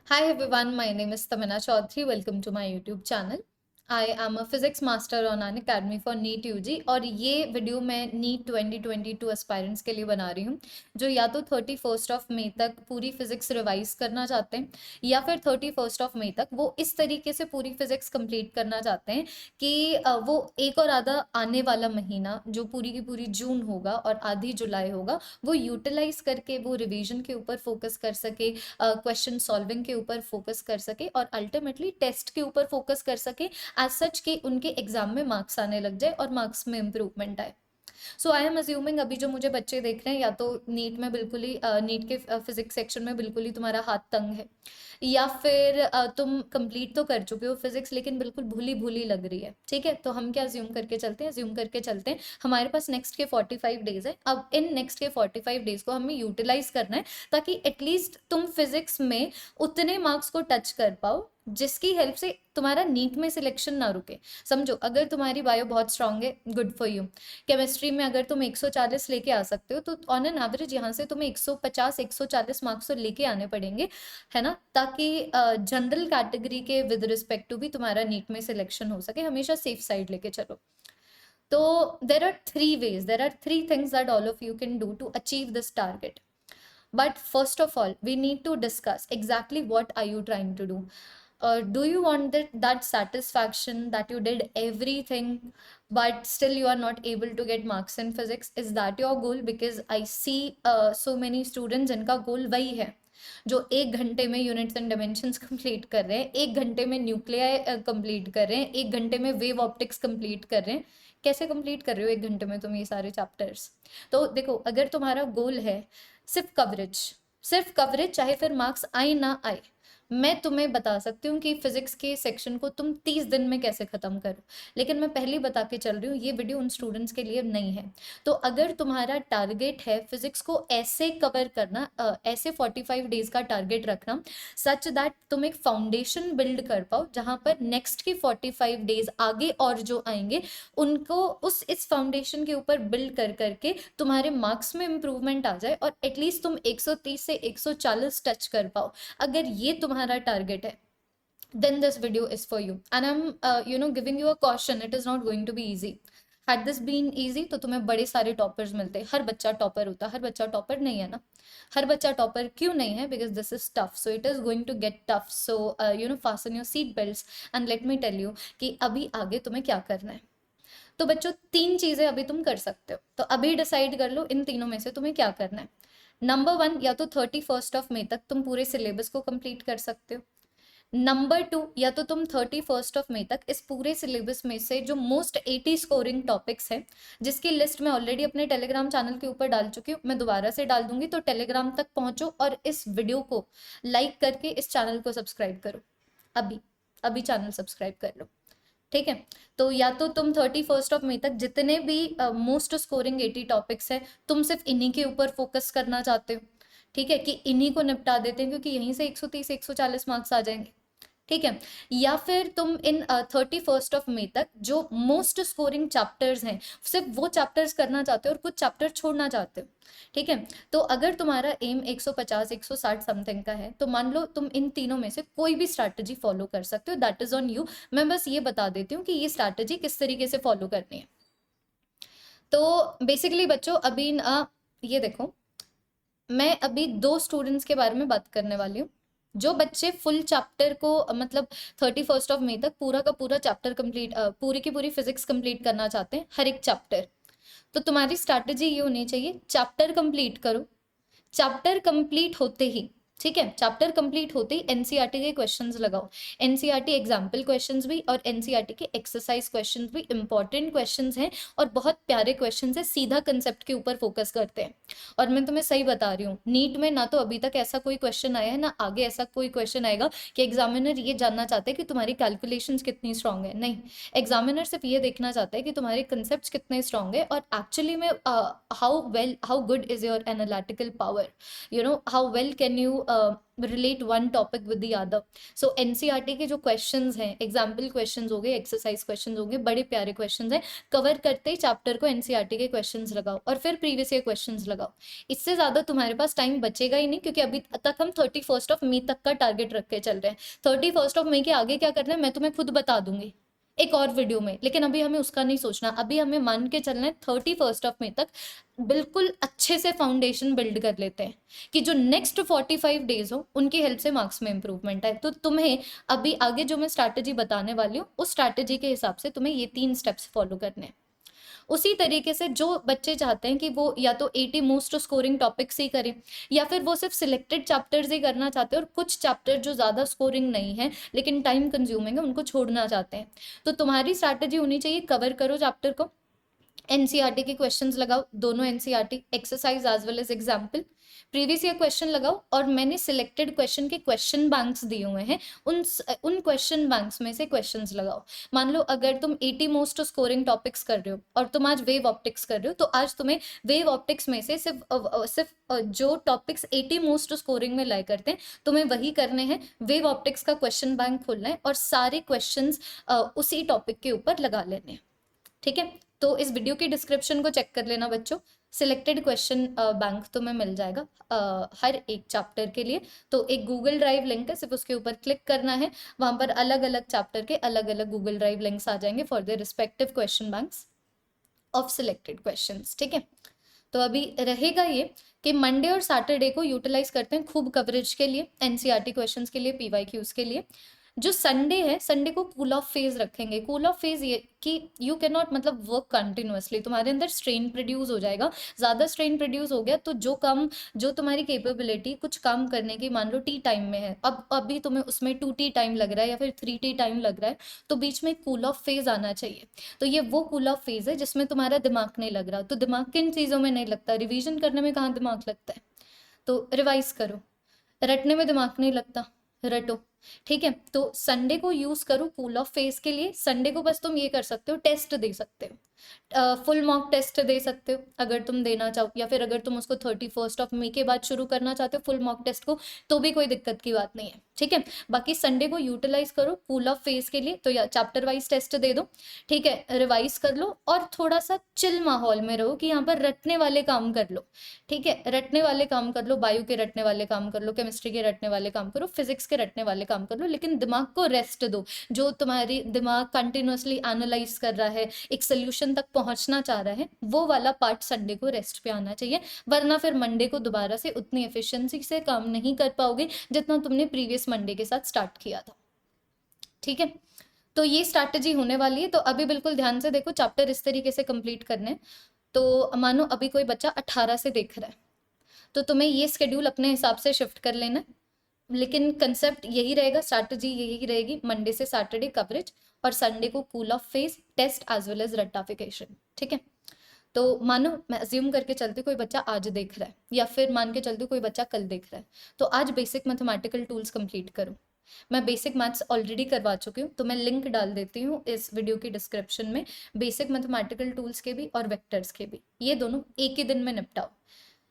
Hi everyone, my name is Tamina Chaudhary. Welcome to my YouTube channel. I am a physics master on an academy for NEET UG और ये video मैं NEET 2022 aspirants के लिए बना रही हूँ जो या तो 31 मई तक पूरी फिजिक्स रिवाइज करना चाहते हैं या फिर 31 मई तक वो इस तरीके से पूरी फिजिक्स कंप्लीट करना चाहते हैं कि वो एक और आधा आने वाला महीना जो पूरी की पूरी जून होगा और आधी जुलाई होगा वो यूटिलाइज करके वो रिवीजन के ऊपर फोकस कर सके, क्वेश्चन सॉल्विंग के ऊपर फोकस कर सके और अल्टीमेटली टेस्ट के ऊपर फोकस कर सके एज सच कि उनके एग्जाम में मार्क्स आने लग जाए और मार्क्स में इंप्रूवमेंट आए। सो आई एम अज्यूमिंग अभी जो मुझे बच्चे देख रहे हैं या तो नीट में बिल्कुल ही नीट के फिजिक्स सेक्शन में बिल्कुल ही तुम्हारा हाथ तंग है या फिर तुम कंप्लीट तो कर चुके हो फिजिक्स लेकिन बिल्कुल भूली भूली लग रही है। ठीक है, तो हम क्या अज्यूम करके चलते हैं, अज्यूम करके चलते हैं हमारे पास नेक्स्ट के 45 डेज है। अब इन नेक्स्ट के 45 डेज को हमें यूटिलाइज करना है ताकि एटलीस्ट तुम फिजिक्स में उतने मार्क्स को टच कर पाओ जिसकी हेल्प से तुम्हारा नीट में सिलेक्शन ना रुके। समझो, अगर तुम्हारी बायो बहुत स्ट्रांग है, गुड फॉर यू। केमिस्ट्री में अगर तुम 140 लेके आ सकते हो तो ऑन एन एवरेज यहाँ से तुम्हें 150 140 मार्क्स तो लेके आने पड़ेंगे, है ना, ताकि जनरल कैटेगरी के विद रिस्पेक्ट टू भी तुम्हारा नीट में सिलेक्शन हो सके। हमेशा सेफ साइड लेके चलो। तो there are three things that all of you can do to achieve this target. But first of all, we need to discuss exactly what are you trying to do. Do you want that satisfaction that you did everything, but still you are not able to get marks in physics? Is that your goal? Because I see so many students जिनका गोल वही है, जो 1 घंटे में units and dimensions complete कर रहे हैं, 1 घंटे में न्यूक्लियाई कंप्लीट कर रहे हैं, 1 घंटे में वेव ऑप्टिक्स कंप्लीट कर रहे हैं। कैसे कंप्लीट कर रहे हो 1 घंटे में तुम ये सारे चैप्टर्स? तो देखो, अगर तुम्हारा गोल है सिर्फ कवरेज चाहे फिर मार्क्स आए ना आए, मैं तुम्हें बता सकती हूँ कि फिजिक्स के सेक्शन को तुम 30 दिन में कैसे खत्म करो। लेकिन मैं पहले बता के चल रही हूँ, ये वीडियो उन स्टूडेंट्स के लिए नहीं है। तो अगर तुम्हारा टारगेट है फिजिक्स को ऐसे कवर करना, ऐसे 45 डेज का टारगेट रखना सच दैट तुम एक फाउंडेशन बिल्ड कर पाओ जहां पर नेक्स्ट के 45 डेज आगे और जो आएंगे उनको उस इस फाउंडेशन के ऊपर बिल्ड कर करके तुम्हारे मार्क्स में इंप्रूवमेंट आ जाए और एटलीस्ट तुम 130 से 140 टच कर पाओ, अगर ये तुम्हारा टारगेट है, then this video is for you. And I'm giving you a caution, it is not going to be easy. Had this been easy तो तुम्हें बड़े सारे टॉपर्स मिलते, हर बच्चा टॉपर होता, हर बच्चा टॉपर नहीं है ना। हर बच्चा टॉपर क्यों नहीं है? Because this is tough, so it is going to get tough. So fasten your seat belts and let me tell you कि अभी आगे तुम्हें क्या करना है। तो बच्चों, 3 चीजें अभी तुम कर सकते हो, तो अभी डिसाइड कर लो इन तीनों में से तुम्हें क्या करना है। नंबर 1, या तो 31 मई तक तुम पूरे सिलेबस को कंप्लीट कर सकते हो। नंबर 2, या तो तुम 31 मई तक इस पूरे सिलेबस में से जो मोस्ट 80 स्कोरिंग टॉपिक्स है, जिसकी लिस्ट मैं ऑलरेडी अपने टेलीग्राम चैनल के ऊपर डाल चुकी हूँ, मैं दोबारा से डाल दूंगी, तो टेलीग्राम तक पहुंचो और इस वीडियो को लाइक करके इस चैनल को सब्सक्राइब करो। अभी अभी चैनल सब्सक्राइब कर लो, ठीक है। तो या तो तुम 31 मई तक जितने भी मोस्ट स्कोरिंग 80 टॉपिक्स है, तुम सिर्फ इन्हीं के ऊपर फोकस करना चाहते हो, ठीक है, कि इन्हीं को निपटा देते हैं क्योंकि यहीं से 130 140 मार्क्स आ जाएंगे, ठीक है। या फिर तुम इन 31 मई तक जो मोस्ट स्कोरिंग चैप्टर्स हैं सिर्फ वो चैप्टर्स करना चाहते हो और कुछ चैप्टर छोड़ना चाहते हो, ठीक है। तो अगर तुम्हारा एम 150 160 समथिंग का है तो मान लो तुम इन तीनों में से कोई भी स्ट्रैटेजी फॉलो कर सकते हो, दैट इज ऑन यू। मैं बस ये बता देती हूँ कि ये स्ट्रैटेजी किस तरीके से फॉलो करनी है। तो बेसिकली बच्चों, अभी ये देखो, मैं अभी 2 स्टूडेंट्स के बारे में बात करने वाली हूँ जो बच्चे फुल चैप्टर को मतलब 31 मई तक पूरा का पूरा चैप्टर कंप्लीट, पूरी की पूरी फिजिक्स कंप्लीट करना चाहते हैं, हर एक चैप्टर। तो तुम्हारी स्ट्रैटेजी ये होनी चाहिए, चैप्टर कंप्लीट करो, चैप्टर कंप्लीट होते ही, ठीक है, चैप्टर कंप्लीट होते ही एनसीईआरटी के क्वेश्चंस लगाओ। एनसीईआरटी एग्जाम्पल क्वेश्चंस भी और एनसीईआरटी के एक्सरसाइज क्वेश्चंस भी इंपॉर्टेंट क्वेश्चंस हैं और बहुत प्यारे क्वेश्चंस हैं, सीधा कंसेप्ट के ऊपर फोकस करते हैं। और मैं तुम्हें सही बता रही हूँ, नीट में ना तो अभी तक ऐसा कोई क्वेश्चन आया है ना आगे ऐसा कोई क्वेश्चन आएगा कि एग्जामिनर ये जानना चाहते हैं कि तुम्हारी कैलकुलेशंस कितनी स्ट्रांग है। नहीं, एग्जामिनर सिर्फ ये देखना चाहता है कि तुम्हारे कंसेप्ट कितने स्ट्रांग है और एक्चुअली में how good is your analytical power, how well can you relate one topic with the other. So NCERT के जो क्वेश्चंस हैं, एग्जाम्पल क्वेश्चंस हो गए, एक्सरसाइज क्वेश्चंस हो गए, बड़े प्यारे क्वेश्चंस हैं। कवर करते ही चैप्टर को एनसीईआरटी के क्वेश्चंस लगाओ और फिर प्रीवियस ईयर क्वेश्चंस लगाओ। इससे ज़्यादा तुम्हारे पास टाइम बचेगा ही नहीं, क्योंकि अभी तक हम 31 मई तक का टारगेट रख के चल रहे हैं। 31 मई के आगे क्या करना है मैं तुम्हें खुद बता दूंगी एक और वीडियो में, लेकिन अभी हमें उसका नहीं सोचना। अभी हमें मान के चलना है 31 मई तक बिल्कुल अच्छे से फाउंडेशन बिल्ड कर लेते हैं कि जो नेक्स्ट 45 डेज हो उनकी हेल्प से मार्क्स में इंप्रूवमेंट है। तो तुम्हें अभी आगे जो मैं स्ट्रैटेजी बताने वाली हूँ उस स्ट्रैटेजी के हिसाब से तुम्हें ये 3 स्टेप्स फॉलो करने हैं। उसी तरीके से जो बच्चे चाहते हैं कि वो या तो 80 मोस्ट स्कोरिंग टॉपिक्स ही करें, या फिर वो सिर्फ सिलेक्टेड चैप्टर्स ही करना चाहते हैं और कुछ चैप्टर जो ज़्यादा स्कोरिंग नहीं है लेकिन टाइम कंज्यूमिंग है उनको छोड़ना चाहते हैं, तो तुम्हारी स्ट्रैटेजी होनी चाहिए कवर करो चैप्टर को, एनसीईआरटी के क्वेश्चंस लगाओ, दोनों NCERT exercise as well as example, previous year question लगाओ, और मैंने सिलेक्टेड क्वेश्चन के क्वेश्चन बैंक्स दिए हुए हैं, उन क्वेश्चन बैंक्स में से क्वेश्चंस लगाओ। मान लो अगर तुम 80 मोस्ट स्कोरिंग टॉपिक्स कर रहे हो और तुम आज वेव ऑप्टिक्स कर रहे हो, तो आज तुम्हें वेव ऑप्टिक्स में से सिर्फ जो टॉपिक्स 80 मोस्ट स्कोरिंग में लाए करते हैं तुम्हें वही करने हैं। वेव ऑप्टिक्स का क्वेश्चन बैंक खोलना है और सारे क्वेश्चंस उसी टॉपिक के ऊपर लगा लेने हैं। ठीक है, तो इस वीडियो की डिस्क्रिप्शन को चेक कर लेना बच्चों, सिलेक्टेड क्वेश्चन बैंक तुम्हें मिल जाएगा हर एक चैप्टर के लिए। तो एक गूगल ड्राइव लिंक है, सिर्फ उसके ऊपर क्लिक करना है, वहां पर अलग अलग चैप्टर के अलग अलग गूगल ड्राइव लिंक्स आ जाएंगे for the respective question banks of selected questions. ठीक है, तो अभी रहेगा ये कि मंडे और सैटरडे को यूटिलाइज करते हैं खूब कवरेज के लिए, एनसीईआरटी क्वेश्चंस के लिए, पीवाईक्यूज के लिए। जो संडे है, संडे को कूल ऑफ फेज रखेंगे। कूल ऑफ फेज ये कि यू कैन नॉट मतलब वर्क कंटिन्यूअसली, तुम्हारे अंदर स्ट्रेन प्रोड्यूस हो जाएगा। ज़्यादा स्ट्रेन प्रोड्यूस हो गया तो जो तुम्हारी कैपेबिलिटी कुछ काम करने की मान लो टी टाइम में है, अब अभी तुम्हें उसमें 2T टाइम लग रहा है या फिर 3T टाइम लग रहा है, तो बीच में कूल ऑफ फेज आना चाहिए। तो ये वो कूल ऑफ फेज है जिसमें तुम्हारा दिमाग नहीं लग रहा। तो दिमाग किन चीज़ों में नहीं लगता? रिविजन करने में कहाँ दिमाग लगता है? तो रिवाइज करो। रटने में दिमाग नहीं लगता, रटो। ठीक है, तो संडे को यूज करो कूल ऑफ फेज के लिए। संडे को बस तुम ये कर सकते हो, टेस्ट दे सकते हो, फुल मॉक टेस्ट दे सकते हो अगर तुम देना चाहो, या फिर अगर तुम उसको 31 मई के बाद शुरू करना चाहते हो फुल मॉक टेस्ट को, तो भी कोई दिक्कत की बात नहीं है। ठीक है, बाकी संडे को यूटिलाइज करो कूल ऑफ फेज के लिए, तो या चैप्टर वाइज टेस्ट दे दो। ठीक है, रिवाइज कर लो और थोड़ा सा चिल माहौल में रहो कि यहाँ पर रटने वाले काम कर लो। ठीक है, रटने वाले काम कर लो, बायो के रटने वाले काम कर लो, केमिस्ट्री के रटने वाले काम करो, फिजिक्स के रटने वाले काम कर लो, लेकिन दिमाग को रेस्ट दो। जो तुम्हारी दिमाग कंटिन्यूअसली एनालाइज कर रहा है, एक सोल्यूशन तक पहुंचना चाह रहा है, वो वाला पार्ट संडे को रेस्ट पे आना चाहिए, वरना फिर मंडे को दोबारा से उतनी एफिशिएंसी से काम नहीं कर पाओगे जितना तुमने प्रीवियस मंडे के साथ स्टार्ट किया था। ठीक है, तो ये स्ट्रैटेजी होने वाली है। तो अभी बिल्कुल ध्यान से देखो, चैप्टर इस तरीके से कंप्लीट करने हैं। तो मानो अभी कोई बच्चा 18 से देख रहा है, तो तुम्हें ये स्केड्यूल अपने हिसाब से शिफ्ट कर लेना है, लेकिन कंसेप्ट यही रहेगा, स्ट्रैटेजी यही रहेगी, मंडे से सैटरडे कवरेज और संडे को cool off phase, test as well as रट्टाफिकेशन। ठीक है, तो मानो मैं अज्यूम करके चलती कोई बच्चा आज देख रहा है, या फिर मान के चलती कोई बच्चा कल देख रहा है, तो आज बेसिक मैथमेटिकल टूल्स कंप्लीट करो। मैं बेसिक मैथ्स ऑलरेडी करवा चुकी हूँ, तो मैं लिंक डाल देती हूँ इस वीडियो की डिस्क्रिप्शन में, बेसिक मैथमेटिकल टूल्स के भी और वेक्टर्स के भी, ये दोनों एक ही दिन में निपटाओ।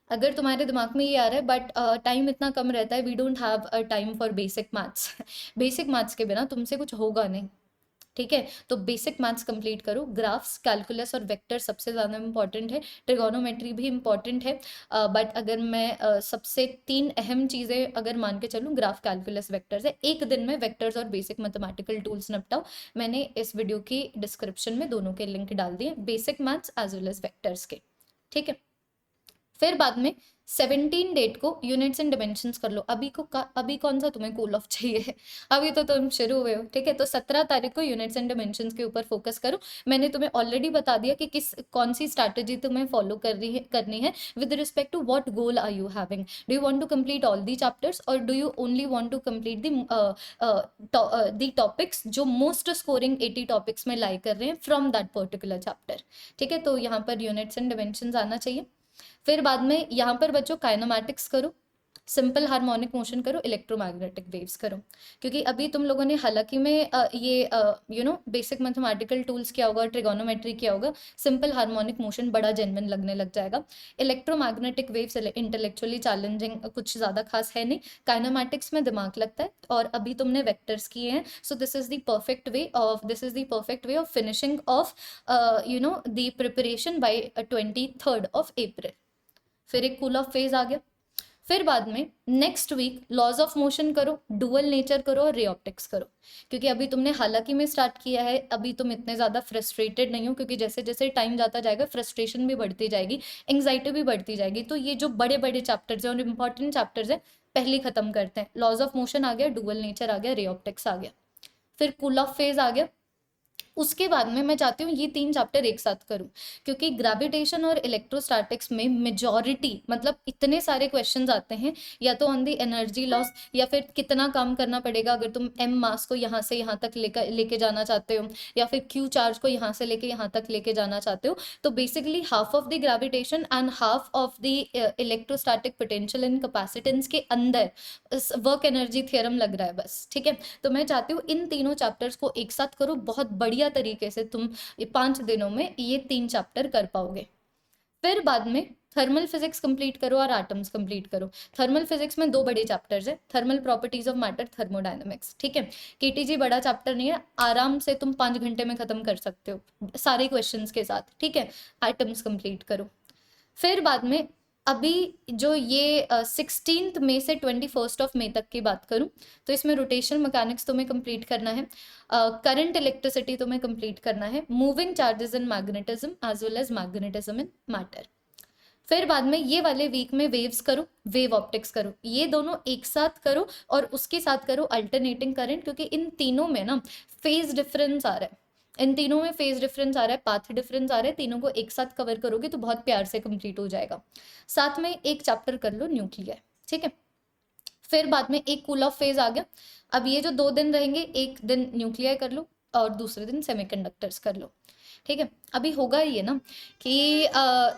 अगर तुम्हारे दिमाग में ये आ रहा है बट टाइम इतना कम रहता है, we don't have a time for basic maths, basic maths के बिना तुमसे कुछ होगा नहीं। ठीक है, तो बेसिक मैथ्स कंप्लीट करो, ग्राफ्स, कैलकुलस और वेक्टर सबसे ज़्यादा इंपॉर्टेंट है, ट्रिगोनोमेट्री भी इंपॉर्टेंट है, बट अगर मैं सबसे 3 अहम चीज़ें अगर मान के चलूँ, ग्राफ, कैलकुलस, वेक्टर्स है। एक दिन में वेक्टर्स और बेसिक मैथमेटिकल टूल्स निपटाओ। मैंने इस वीडियो की डिस्क्रिप्शन में दोनों के लिंक डाल दिए, basic maths as well as vectors के। ठीक है, फिर बाद में 17 डेट को यूनिट्स एंड डिमेंशंस कर लो। अभी कौन सा तुम्हें कूल ऑफ चाहिए, अभी तो तुम शुरू हुए हो। ठीक है, तो 17 तारीख को यूनिट्स एंड डिमेंशंस के ऊपर फोकस करो। मैंने तुम्हें ऑलरेडी बता दिया कि कौन सी स्ट्रैटेजी तुम्हें फॉलो करनी है with respect to what goal are you having. Do you want to complete all the chapters और do you only want to complete the topics जो मोस्ट स्कोरिंग 80 टॉपिक्स में लाई कर रहे हैं फ्रॉम दैट पर्टिकुलर चैप्टर। ठीक है, तो यहाँ पर यूनिट्स एंड डिमेंशंस आना चाहिए। फिर बाद में यहाँ पर बच्चों काइनेमैटिक्स करो, सिंपल हार्मोनिक मोशन करो, इलेक्ट्रोमैग्नेटिक वेव्स करो। क्योंकि अभी तुम लोगों ने हालांकि में ये बेसिक मैथमेटिकल टूल्स किया होगा, ट्रिगोनोमेट्री किया होगा, सिंपल हार्मोनिक मोशन बड़ा जेन्युइन लगने लग जाएगा। इलेक्ट्रोमैग्नेटिक वेव्स इंटेलेक्चुअली चैलेंजिंग कुछ ज़्यादा खास है नहीं, काइनेमैटिक्स में दिमाग लगता है, और अभी तुमने वेक्टर्स किए हैं, सो this is the perfect way of finishing of the preparation bye 23rd of April। फिर एक कूल ऑफ फेज आ गया। फिर बाद में next week laws of motion करो, डुअल नेचर करो और रे ऑप्टिक्स करो। क्योंकि अभी तुमने हालांकि में स्टार्ट किया है, अभी तुम इतने ज़्यादा फ्रस्ट्रेटेड नहीं हो, क्योंकि जैसे जैसे टाइम जाता जाएगा फ्रस्ट्रेशन भी बढ़ती जाएगी, एंग्जाइटी भी बढ़ती जाएगी। तो ये जो बड़े बड़े चैप्टर्स हैं और इंपॉर्टेंट चैप्टर्स हैं, पहले ख़त्म करते हैं। लॉज ऑफ मोशन आ गया, डुअल नेचर आ गया, रे ऑप्टिक्स आ गया, फिर कूल ऑफ फेज आ गया। उसके बाद में मैं चाहती हूँ ये 3 चैप्टर एक साथ करूँ, क्योंकि ग्रेविटेशन और इलेक्ट्रोस्टैटिक्स में मेजॉरिटी मतलब इतने सारे क्वेश्चंस आते हैं, या तो ऑन दी एनर्जी लॉस, या फिर कितना काम करना पड़ेगा अगर तुम एम मास को यहाँ से यहाँ तक लेके जाना चाहते हो, या फिर क्यू चार्ज को यहाँ से लेके यहाँ तक लेके जाना चाहते हो। तो basically half of the gravitation and half of the electrostatic potential and capacitance के अंदर वर्क एनर्जी थ्योरम लग रहा है बस, ठीक है। तो मैं चाहती हूँ इन तीनों चैप्टर्स को एक साथ करो, बहुत बढ़िया तरीके से तुम 5 दिनों में ये 3 चैप्टर कर पाओगे। फिर बाद में थर्मल फिजिक्स कंप्लीट करो और एटम्स कंप्लीट करो। थर्मल फिजिक्स में 2 बड़े चैप्टर्स है, thermal properties of matter, thermodynamics, ठीक है। केटीजी बड़ा चैप्टर नहीं है, आराम से तुम 5 घंटे में खत्म कर सकते हो सारे क्वेश्चंस के साथ, ठीक है। एटम्स कंप्लीट करो। फिर बाद में अभी जो ये 16 मई से 21 मई तक की बात करूं, तो इसमें रोटेशनल मैकेनिक्स तुम्हें कंप्लीट करना है, करंट इलेक्ट्रिसिटी तुम्हें कंप्लीट करना है, moving charges in magnetism as well as magnetism in matter. फिर बाद में ये वाले वीक में वेव्स करो, वेव ऑप्टिक्स करो, ये दोनों एक साथ करो, और उसके साथ करो अल्टरनेटिंग करंट, क्योंकि इन तीनों में ना फेज डिफरेंस आ रहा है, इन तीनों में फेज डिफरेंस आ रहा है, पाथ डिफरेंस आ रहा है, तीनों को एक साथ कवर करोगे तो बहुत प्यार से कंप्लीट हो जाएगा। साथ में एक चैप्टर कर लो न्यूक्लियर, ठीक है। फिर बाद में एक कूल ऑफ फेज आ गया। अब ये जो 2 दिन रहेंगे, एक दिन न्यूक्लियर कर लो और दूसरे दिन सेमीकंडक्टर्स कर लो, ठीक है। अभी होगा ये ना कि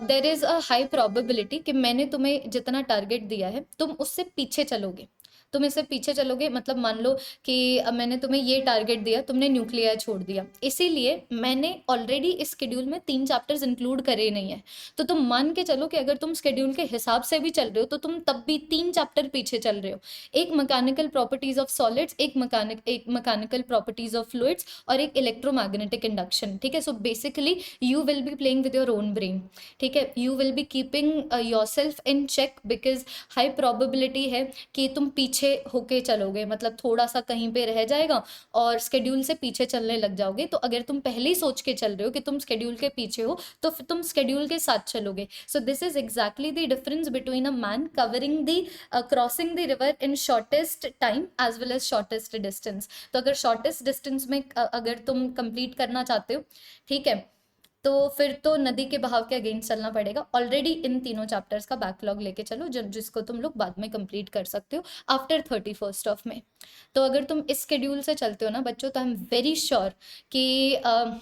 there is a high probability कि मैंने तुम्हें जितना टारगेट दिया है तुम उससे पीछे चलोगे, तुम इससे पीछे चलोगे। मतलब मान लो कि मैंने तुम्हें ये टारगेट दिया, तुमने न्यूक्लियर छोड़ दिया, इसीलिए मैंने ऑलरेडी इस शेड्यूल में 3 चैप्टर्स इंक्लूड करे नहीं है। तो तुम मान के चलो कि अगर तुम शेड्यूल के हिसाब से भी चल रहे हो तो तुम तब भी 3 चैप्टर पीछे चल रहे हो। एक मैकेनिकल प्रॉपर्टीज ऑफ सॉलिड्स, एक मैकेनिकल प्रॉपर्टीज ऑफ फ्लूइड्स, और एक इलेक्ट्रोमैग्नेटिक इंडक्शन, ठीक है। So basically you will be playing with your own brain, ठीक है। You will be keeping yourself in check, because high probability है कि तुम पीछे होके चलोगे, मतलब थोड़ा सा कहीं पे रह जाएगा और स्केड्यूल से पीछे चलने लग जाओगे। तो अगर तुम पहले ही सोच के चल रहे हो कि तुम स्केड्यूल के पीछे हो, तो फिर तुम स्केड्यूल के साथ चलोगे। So this is exactly the difference between a man covering the crossing the river in shortest time as well as shortest distance. तो अगर शॉर्टेस्ट डिस्टेंस में अगर तुम कंप्लीट करना चाहते हो, ठीक है, तो फिर तो नदी के बहाव के अगेंस्ट चलना पड़ेगा। ऑलरेडी इन तीनों चैप्टर्स का बैकलॉग लेके चलो, जिसको तुम लोग बाद में कंप्लीट कर सकते हो आफ्टर 31 मई। तो अगर तुम इस शेड्यूल से चलते हो ना बच्चों, तो आई एम वेरी श्योर कि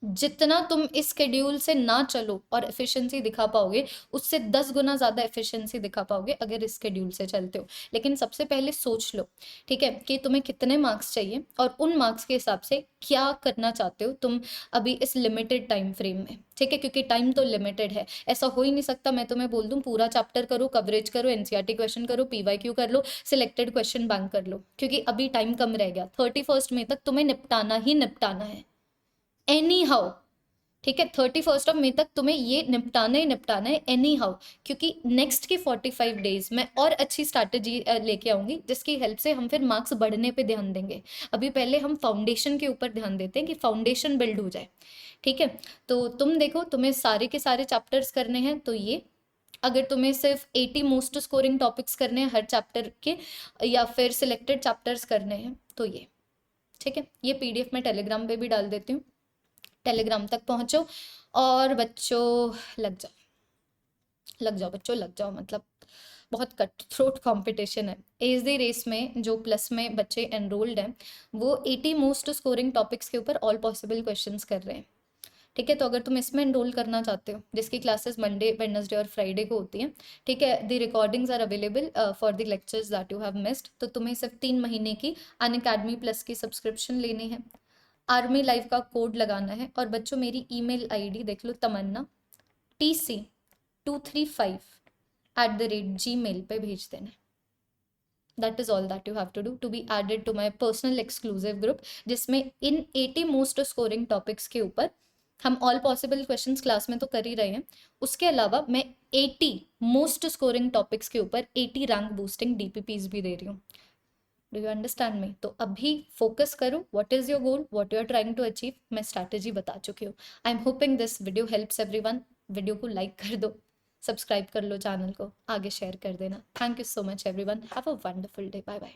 जितना तुम इस शेड्यूल से ना चलो और एफिशिएंसी दिखा पाओगे, उससे 10 गुना ज़्यादा एफिशिएंसी दिखा पाओगे अगर इस शेड्यूल से चलते हो। लेकिन सबसे पहले सोच लो, ठीक है, कि तुम्हें कितने मार्क्स चाहिए और उन मार्क्स के हिसाब से क्या करना चाहते हो तुम अभी इस लिमिटेड टाइम फ्रेम में, ठीक है। क्योंकि टाइम तो लिमिटेड है, ऐसा हो ही नहीं सकता मैं तुम्हें बोल दूं पूरा चैप्टर करो, कवरेज करो, एनसीईआरटी क्वेश्चन करो, पीवाईक्यू कर लो, सिलेक्टेड क्वेश्चन बैंक कर लो, क्योंकि अभी टाइम कम रह गया। 31 मई तक तुम्हें निपटाना ही निपटाना है एनी हाउ, ठीक है। 31 मई तक तुम्हें ये निपटाना ही निपटाना है एनी हाउ, क्योंकि नेक्स्ट के 45 डेज में और अच्छी स्ट्रैटेजी लेके आऊंगी, जिसकी हेल्प से हम फिर मार्क्स बढ़ने पे ध्यान देंगे। अभी पहले हम फाउंडेशन के ऊपर ध्यान देते हैं कि फाउंडेशन बिल्ड हो जाए, ठीक है। तो तुम देखो, तुम्हें सारे के सारे चैप्टर्स करने हैं, तो ये अगर तुम्हें सिर्फ 80 मोस्ट स्कोरिंग टॉपिक्स करने हैं हर चैप्टर के, या फिर सिलेक्टेड चैप्टर्स करने हैं, तो ये ठीक है। ये पीडीएफ मैं टेलीग्राम पे भी डाल देती हूँ, टेलीग्राम तक पहुँचो और बच्चों लग जाओ बच्चों लग जाओ। मतलब बहुत कट थ्रोट कॉम्पिटिशन है। एज द रेस में जो प्लस में बच्चे एनरोल्ड हैं, वो 80 मोस्ट स्कोरिंग टॉपिक्स के ऊपर ऑल पॉसिबल क्वेश्चंस कर रहे हैं, ठीक है। तो अगर तुम इसमें एनरोल करना चाहते हो, जिसकी क्लासेस मंडे, वेडनेसडे और फ्राइडे को होती हैं, ठीक है, the recordings are available for the lectures that you have missed, तो तुम्हें सिर्फ 3 महीने की अनअकैडमी प्लस की सब्सक्रिप्शन लेनी है, आर्मी लाइफ का कोड लगाना है, और बच्चों मेरी ईमेल आईडी देख लो, तमन्ना tc235@gmail पे भेज देना। That is all that you have to do to be added to my personal exclusive group, जिसमें इन 80 मोस्ट स्कोरिंग टॉपिक्स के ऊपर हम ऑल पॉसिबल क्वेश्चंस क्लास में तो कर ही रहे हैं, उसके अलावा मैं 80 मोस्ट स्कोरिंग टॉपिक्स के ऊपर 80 रैंक बूस्टिंग डीपीपीज भी दे रही हूँ। Do you understand me? तो अभी फोकस करो, what is your goal, what you are trying to achieve, मैं स्ट्रैटेजी बता चुकी हूँ। I am hoping this video helps everyone. Video को लाइक कर दो, सब्सक्राइब कर लो चैनल को, आगे शेयर कर देना। Thank you so much everyone, have a wonderful day, bye bye.